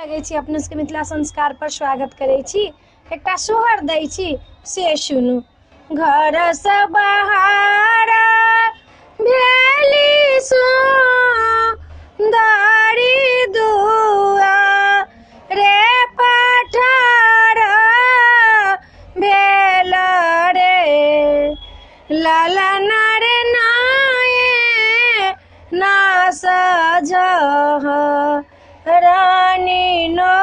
लगे छी अपने सबके मिथिला संस्कार पर स्वागत करे छी। एकटा सोहर दै छी से सुनू। घर से बाहर भेली सुंदरी दुआ रे पठार भेल रे ललन रे नाये ना सजह रानी नो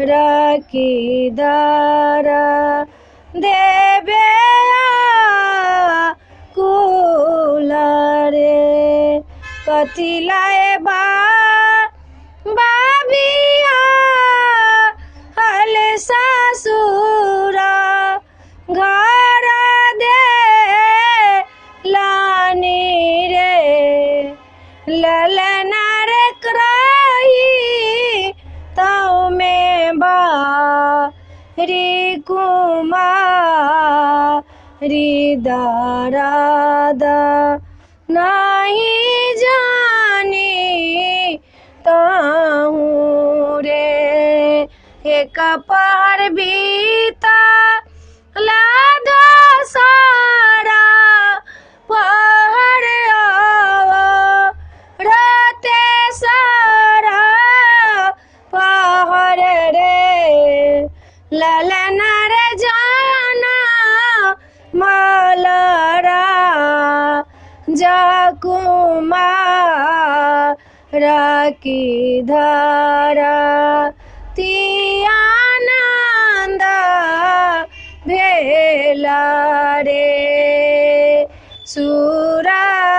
रकी दर देवे कुल रे कथी लाए बाबिया हल ससुर घर दे लानी रे ललना रे कराई ताऊ में बारी कुमारी दारादा नहीं जानी ताहूँ रे एक पार बीता लादा सारा पहाड़ राते सारा पहाड़ रे ललना रे जाना मलरा जाकुमार की धारा तियानंद भेला रे सुरदासा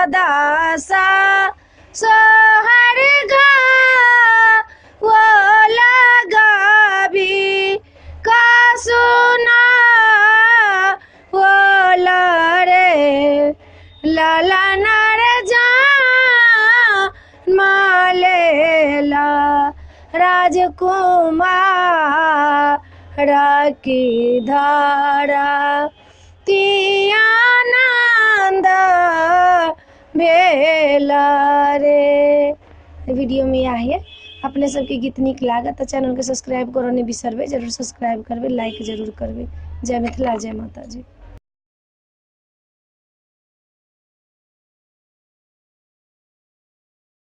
सोहर वो लगाबी का सुना वो रे ललना रे जान मालेला राजकुमार की धारा तियानंद भेला रे। वीडियो में यह है। अपने सबके गीत निक लागत तो चैनल के सब्सक्राइब करो नहीं बिसरबे, जरूर सब्सक्राइब करबे, लाइक जरूर करबे। जय मिथिला, जय माता जी।